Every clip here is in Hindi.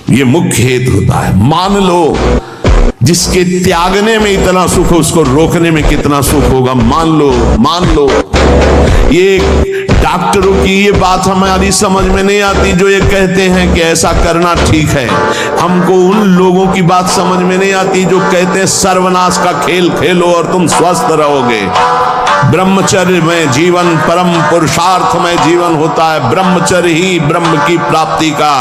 ये मुख्य हेतु होता है। मान लो जिसके त्यागने में इतना सुख है उसको रोकने में कितना सुख होगा। मान लो ये डॉक्टरों की ये बात हमारी समझ में नहीं आती जो ये कहते हैं कि ऐसा करना ठीक है। हमको उन लोगों की बात समझ में नहीं आती जो कहते हैं सर्वनाश का खेल खेलो और तुम स्वस्थ रहोगे। ब्रह्मचर्य में जीवन परम पुरुषार्थमय जीवन होता है। ब्रह्मचर्य ही ब्रह्म की प्राप्ति का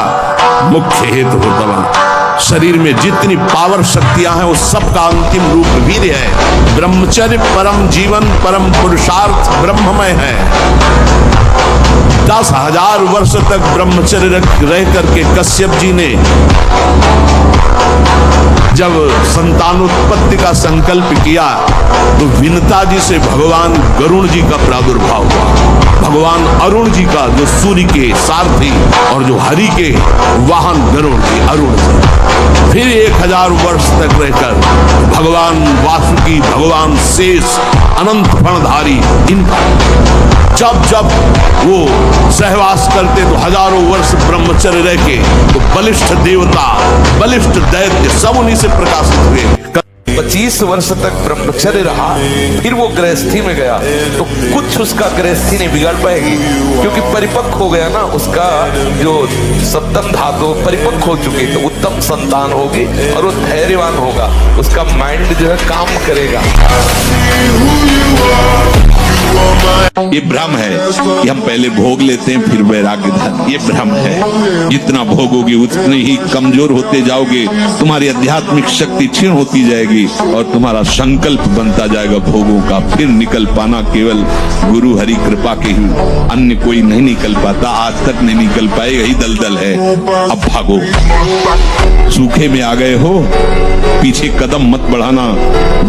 मुख्य हेतु होता है। शरीर में जितनी पावर शक्तियां हैं वो सबका अंतिम रूप वीर्य है। ब्रह्मचर्य परम जीवन परम पुरुषार्थ ब्रह्ममय है। 10,000 वर्ष तक ब्रह्मचर्य रह करके कश्यप जी ने जब संतानोत्पत्ति का संकल्प किया तो विनता जी से भगवान गरुण जी का प्रादुर्भाव हुआ। भगवान अरुण जी का जो सूर्य के सारथी और जो हरि के वाहन गरुण जी अरुण जी। फिर 1000 वर्ष तक रहकर भगवान वासुकी भगवान शेष अनंत फणधारी इनका जब वो सहवास करते तो हजारों वर्ष ब्रह्मचर्य रह के तो बलिष्ठ देवता बलिष्ठ दैत्य सब उन्हीं से प्रकाशित हुए। 25 वर्ष तक ब्रह्मचर्य रहा, फिर वो गृहस्थी में गया तो कुछ उसका गृहस्थी नहीं बिगाड़ पाएगी, क्योंकि परिपक्व हो गया ना। उसका जो सप्तम धातु परिपक्व हो चुकी, तो उत्तम संतान होगी और वो धैर्यवान होगा। उसका माइंड जो है काम करेगा। ये भ्रम है कि हम पहले भोग लेते हैं फिर वैराग्य धन। ये भ्रम है। जितना भोगोगे उतने ही कमजोर होते जाओगे, तुम्हारी आध्यात्मिक शक्ति क्षीण होती जाएगी और तुम्हारा संकल्प बनता जाएगा भोगों का। फिर निकल पाना केवल गुरु हरि कृपा के ही, अन्य कोई नहीं निकल पाता। आज तक नहीं निकल पाए, यही दलदल है। अब भागो, सूखे में आ गए हो, पीछे कदम मत बढ़ाना।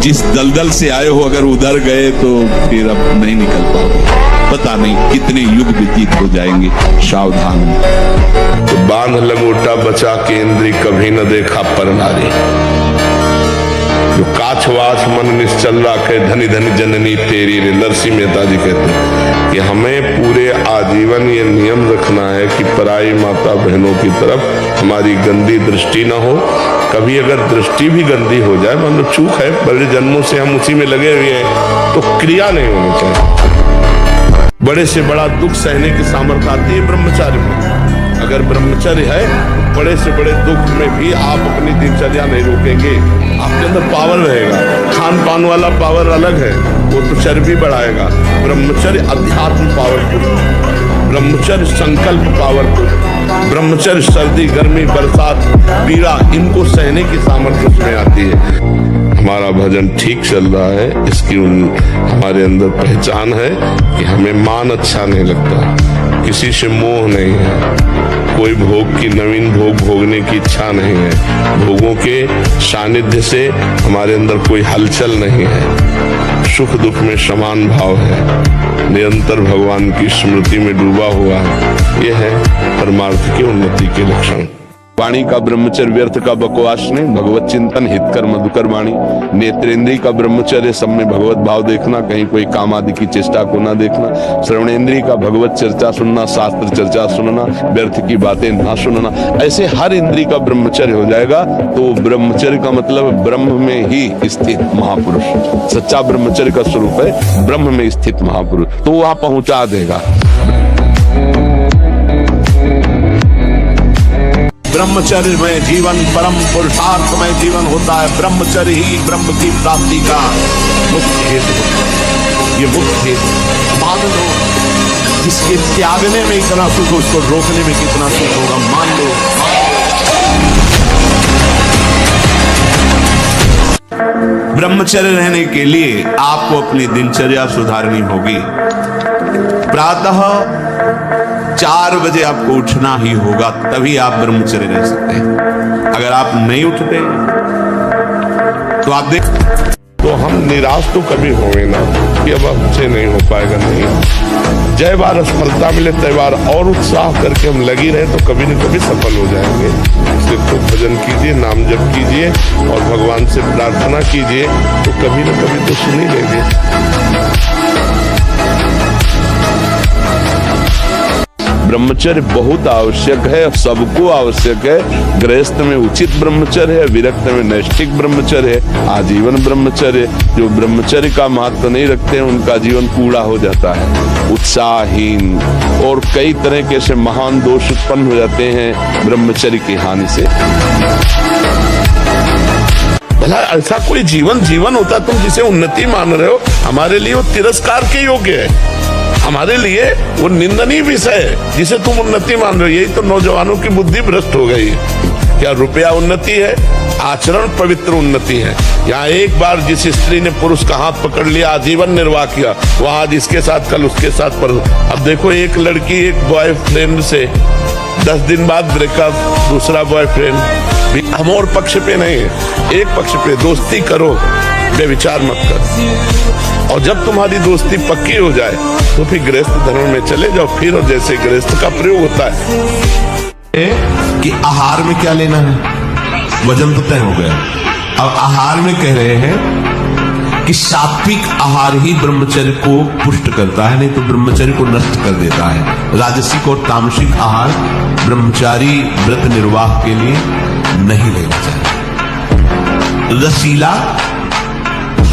जिस दलदल से आए हो अगर उधर गए तो फिर अब नहीं निकल पाओगे। पता नहीं कितने युग व्यतीत हो जाएंगे। सावधान। तो बांध लगोटा बचा के इंद्री कभी न देखा पर नारी। जो काछवाछ मन निश्चल राखे धनी धनी जननी तेरी रे। नरसिंह मेहता जी कहते हैं कि हमें पूरे आजीवन ये नियम रखना है कि पराई माता बहनों की तरफ हमारी गंदी दृष्टि न हो। कभी अगर दृष्टि भी गंदी हो जाए, मान लो चूक है, बड़े जन्मों से हम उसी में लगे हुए हैं, तो क्रिया नहीं होनी चाहिए। बड़े से बड़ा दुख सहने की सामर्थ्य आती है ब्रह्मचार्य में। अगर ब्रह्मचर्य है, बड़े से बड़े दुख में भी आप अपनी दिनचर्या नहीं रोकेंगे। आपके अंदर पावर रहेगा। खान पान वाला पावर अलग है, वो तो चर्बी बढ़ाएगा। ब्रह्मचर्य अध्यात्म पावरफुल, ब्रह्मचर्य संकल्प पावरफुल, ब्रह्मचर्य सर्दी गर्मी बरसात पीड़ा इनको सहने की सामर्थ्य उसमें आती है। हमारा भजन ठीक चल रहा है, इसकी हमारे अंदर पहचान है कि हमें मान अच्छा नहीं लगता, किसी से मोह नहीं है, कोई भोग की नवीन भोग भोगने की इच्छा नहीं है, भोगों के सानिध्य से हमारे अंदर कोई हलचल नहीं है, सुख दुख में समान भाव है, निरंतर भगवान की स्मृति में डूबा हुआ है। यह है परमार्थ की उन्नति के लक्षण। वाणी का ब्रह्मचर्य व्यर्थ का बकवास नहीं, भगवत चिंतन हितकर मधुकर वाणी। नेत्रेंद्रिय का ब्रह्मचर्य सब में भगवत भाव देखना, कहीं कोई काम आदि की चेष्टा को ना देखना। श्रवणेंद्रिय का भगवत चर्चा सुनना, शास्त्र चर्चा सुनना, व्यर्थ की बातें ना सुनना। ऐसे हर इंद्रिय का ब्रह्मचर्य हो जाएगा तो ब्रह्मचर्य का मतलब ब्रह्म में ही स्थित महापुरुष। सच्चा ब्रह्मचर्य का स्वरूप है ब्रह्म में स्थित महापुरुष, तो वहां पहुंचा देगा। ब्रह्मचर्य में जीवन परम पुरुषार्थमय जीवन होता है। ब्रह्मचर्य ही ब्रह्म की प्राप्ति का मुख्य हेतु होता है। ये मुख्य हेतु मान लो जिसके त्यागने में इतना सुख उसको रोकने में कितना सुख होगा। मान लो ब्रह्मचर्य रहने के लिए आपको अपनी दिनचर्या सुधारनी होगी। प्रातः 4 बजे आपको उठना ही होगा, तभी आप ब्रह्मचर्य रह सकते हैं। अगर आप नहीं उठते तो आप देख तो हम निराश तो कभी होंगे ना कि अब हमसे नहीं हो पाएगा। नहीं, जय बार सफलता मिले तय बार और उत्साह करके हम लगी रहे तो कभी न कभी सफल हो जाएंगे। इसलिए खूब भजन कीजिए, नाम जप कीजिए और भगवान से प्रार्थना कीजिए, तो कभी न कभी तो सुन ही लेंगे। ब्रह्मचर्य बहुत आवश्यक है, सबको आवश्यक है। गृहस्थ में उचित ब्रह्मचर्य है, विरक्त में नैष्ठिक ब्रह्मचर्य है, आजीवन ब्रह्मचर्य। जो ब्रह्मचर्य का महत्व नहीं रखते हैं उनका जीवन कूड़ा हो जाता है, उत्साहहीन, और कई तरह के ऐसे महान दोष उत्पन्न हो जाते हैं ब्रह्मचर्य की हानि से। भला ऐसा कोई जीवन होता तुम जिसे उन्नति मान रहे हो, हमारे लिए वो तिरस्कार के योग्य है, हमारे लिए वो निंदनीय विषय है जिसे तुम उन्नति मान रहे हो। यही तो नौजवानों की बुद्धि भ्रष्ट हो गई है। क्या रुपया उन्नति है? आचरण पवित्र उन्नति है। यहाँ एक बार जिस स्त्री ने पुरुष का हाथ पकड़ लिया, आजीवन निर्वाह किया, वो आज इसके साथ कल उसके साथ पर। अब देखो एक लड़की एक बॉयफ्रेंड से 10 दिन बाद ब्रेकअप, दूसरा बॉयफ्रेंड। हम और पक्ष पे नहीं है, एक पक्ष पे। दोस्ती करो, बेविचार मत कर। और जब तुम्हारी दोस्ती पक्की हो जाए तो फिर गृहस्थ धर्म में चले जाओ। फिर और जैसे गृहस्थ का प्रयोग होता है कि आहार में क्या लेना है, वजन तो तय हो गया। अब आहार में कह रहे हैं कि सात्विक आहार ही ब्रह्मचर्य को पुष्ट करता है, नहीं तो ब्रह्मचर्य को नष्ट कर देता है। राजसिक और तामसिक आहार ब्रह्मचारी व्रत निर्वाह के लिए नहीं लेना चाहिए। रसीला,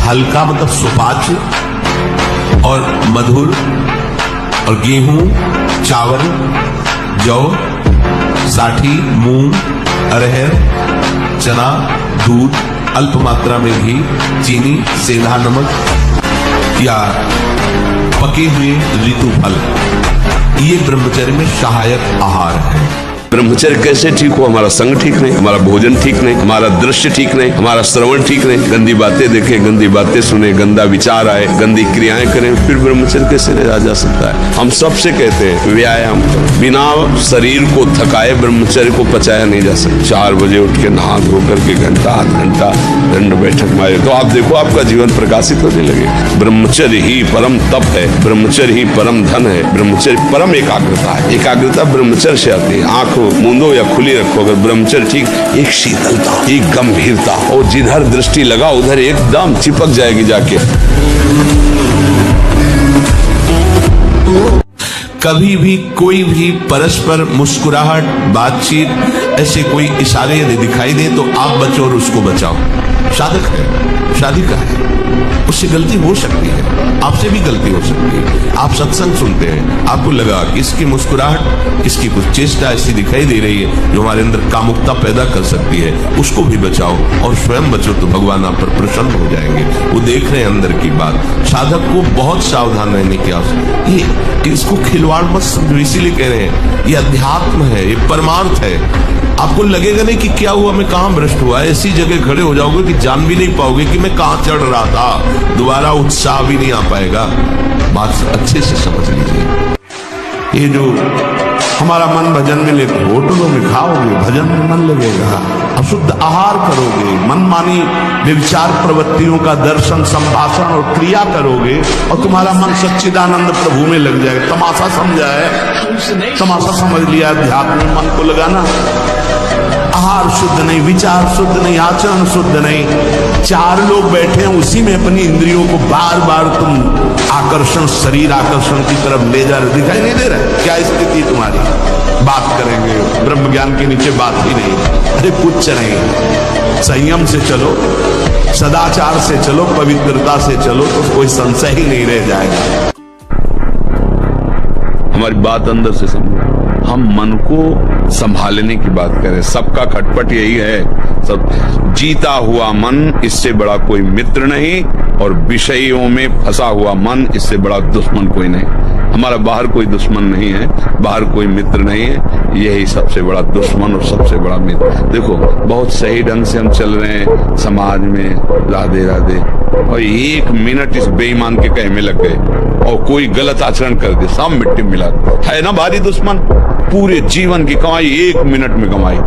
हल्का मतलब सुपाच्य और मधुर, और गेहूं, चावल, जौ, साठी, मूंग, अरहर, चना, दूध, अल्प मात्रा में घी, चीनी, सेंधा नमक या पके हुए ऋतु फल, ये ब्रह्मचर्य में सहायक आहार है। ब्रह्मचर्य कैसे ठीक हो? हमारा संग ठीक नहीं, हमारा भोजन ठीक नहीं, हमारा दृश्य ठीक नहीं, हमारा श्रवण ठीक नहीं, गंदी बातें देखें, गंदी बातें सुने, गंदा विचार आए, गंदी क्रियाएं करें, फिर ब्रह्मचर्य कैसे रहा जा सकता है? हम सबसे कहते हैं व्यायाम, बिना शरीर को थकाए ब्रह्मचर्य को पचाया नहीं जा सकता। 4 बजे उठ के नहा धो करके घंटा आध घंटा दंड बैठक मारे तो आप देखो आपका जीवन प्रकाशित होने लगे। ब्रह्मचर्य ही परम तप है, ब्रह्मचर्य ही परम धन है, ब्रह्मचर्य परम एकाग्रता है। एकाग्रता ब्रह्मचर्य से आती है। आंख मूंदो या खुली रखो, अगर ब्रह्मचर्य ठीक, एक शीतलता, एक गंभीरता, और जिधर दृष्टि लगा उधर एकदम चिपक जाएगी जाके। कभी भी कोई भी परस्पर मुस्कुराहट, बातचीत, ऐसे कोई इशारे यदि दिखाई दे तो आप बचो और उसको बचाओ। साधक है, शादी का है, उससे गलती हो सकती है, आपसे भी गलती हो सकती है। आप सत्संग सुनते हैं, आपको लगा कि इसकी मुस्कुराहट, इसकी कुछ चेष्टा ऐसी दिखाई दे रही है जो हमारे अंदर कामुकता पैदा कर सकती है, उसको भी बचाओ और स्वयं बचो तो भगवान आप पर प्रसन्न हो जाएंगे। वो देख रहे हैं अंदर की बात। साधक को बहुत सावधान रहने की आवश्यकता है। इसको खिलवाड़ मत समझो, इसीलिए कह रहे हैं ये अध्यात्म है, ये परमार्थ है। आपको लगेगा नहीं कि क्या हुआ, मैं कहां भ्रष्ट हुआ, ऐसी जगह खड़े हो जाओगे कि जान भी नहीं पाओगे कि मैं कहां चढ़ रहा था। दोबारा उत्साह भी नहीं आ पाएगा। बात अच्छे से समझ लीजिए। ये जो हमारा मन भजन में लेते, होटलों में खाओगे, भजन में मन लगेगा, अशुद्ध आहार करोगे, मनमानी व्यभिचार प्रवृत्तियों का दर्शन, संभाषण और क्रिया करोगे और तुम्हारा मन सच्चिदानंद प्रभु में लग जाएगा। तमाशा समझा है, तमाशा समझ लिया, अध्यात्म में मन को लगाना। आहार शुद्ध नहीं, विचार शुद्ध नहीं, आचरण शुद्ध नहीं, 4 लोग बैठे हैं उसी में अपनी इंद्रियों को बार बार तुम आकर्षण, शरीर आकर्षण की तरफ ले जा रहे, दिखाई नहीं दे रहा क्या स्थिति तुम्हारी? बात करेंगे, ब्रह्म ज्ञान के नीचे बात ही नहीं। अरे कुछ नहीं, संयम से चलो, सदाचार से चलो, पवित्रता से चलो तो कोई संशय ही नहीं रह जाएगा। हमारी बात अंदर से समझो, हम मन को संभालने की बात करें। सबका खटपट यही है, सब जीता हुआ मन, इससे बड़ा कोई मित्र नहीं, और विषयों में फंसा हुआ मन, इससे बड़ा दुश्मन कोई नहीं। हमारा बाहर कोई दुश्मन नहीं है, बाहर कोई मित्र नहीं है, यही सबसे बड़ा दुश्मन और सबसे बड़ा मित्र। देखो बहुत सही ढंग से हम चल रहे हैं समाज में, राधे राधे, और 1 मिनट इस बेईमान के कहे में लग गए और कोई गलत आचरण कर दे, सब मिट्टी मिला है ना भारी दुश्मन। पूरे जीवन की कमाई 1 मिनट में कमाई।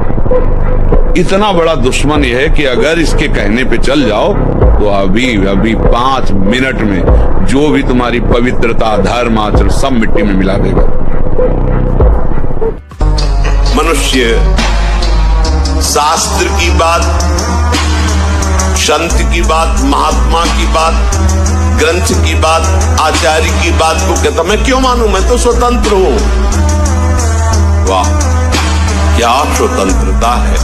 इतना बड़ा दुश्मन यह है कि अगर इसके कहने पे चल जाओ तो अभी 5 मिनट में जो भी तुम्हारी पवित्रता, धर्म, आचरण सब मिट्टी में मिला देगा। मनुष्य शास्त्र की बात, संत की बात, महात्मा की बात, ग्रंथ की बात, आचार्य की बात को कहता मैं क्यों मानूं, मैं तो स्वतंत्र हूं। वाह, क्या स्वतंत्रता है।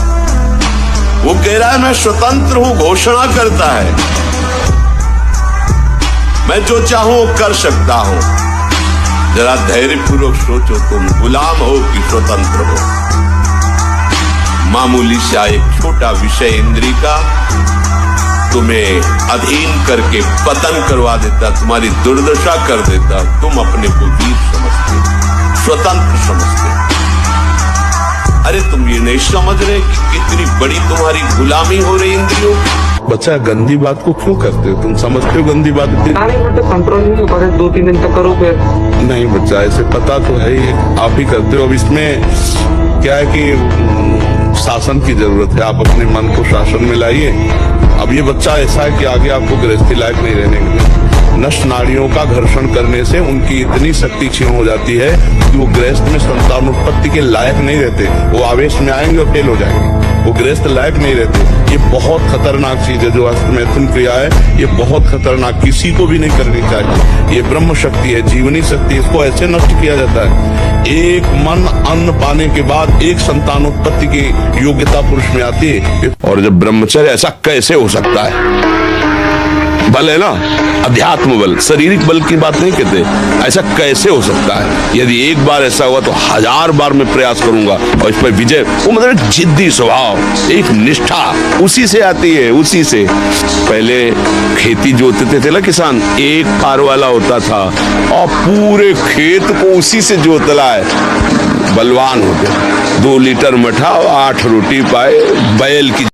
वो कह रहा है मैं स्वतंत्र हूं, घोषणा करता है मैं जो चाहूं वो कर सकता हूं। जरा धैर्यपूर्वक सोचो, तुम गुलाम हो कि स्वतंत्र हो। मामूली सा एक छोटा विषय इंद्री का तुम्हें अधीन करके पतन करवा देता, तुम्हारी दुर्दशा कर देता। तुम अपने को वीर समझते, स्वतंत्र समझते। अरे तुम ये नहीं समझ रहे कि कितनी बड़ी तुम्हारी गुलामी हो रही इंद्रियों की। बच्चा गंदी बात को क्यों करते हो? तुम समझते हो गंदी बात कंट्रोल नहीं हो पा रहे, 2-3 दिन तक करो फिर। नहीं बच्चा, ऐसे पता तो है ही, आप ही करते हो। अब इसमें क्या है कि शासन की जरूरत है, आप अपने मन को शासन में लाइए। अब ये बच्चा ऐसा है कि आगे आपको गृहस्थी लायक नहीं रहने देंगे। नष्ट नाड़ियों का घर्षण करने से उनकी इतनी शक्ति क्षीण हो जाती है कि वो गृहस्थ में संतानोत्पत्ति के लायक नहीं रहते। वो आवेश में आएंगे और फेल हो जाएंगे, वो गृहस्थ लायक नहीं रहते। ये बहुत खतरनाक चीज है जो हस्तमैथुन क्रिया है, ये बहुत खतरनाक, किसी को भी नहीं करनी चाहिए। ये ब्रह्म शक्ति है, जीवनी शक्ति, इसको ऐसे नष्ट किया जाता है। एक मन अन्न पाने के बाद एक संतानोत्पत्ति की योग्यता पुरुष में आती है। और जब ब्रह्मचर्य, ऐसा कैसे हो सकता है? बल है ना, अध्यात्म बल, शारीरिक बल की बात नहीं कहते। ऐसा कैसे हो सकता है? यदि एक बार ऐसा हुआ तो 1000 बार मैं प्रयास करूंगा और इस पर विजय। वो मतलब जिद्दी स्वभाव, एक निष्ठा उसी से आती है, उसी से। पहले खेती जोतते थे ना किसान, एक फार वाला होता था और पूरे खेत को उसी से जोतला है। बलवान होते, 2 लीटर मठा और 8 रोटी पाए बैल की।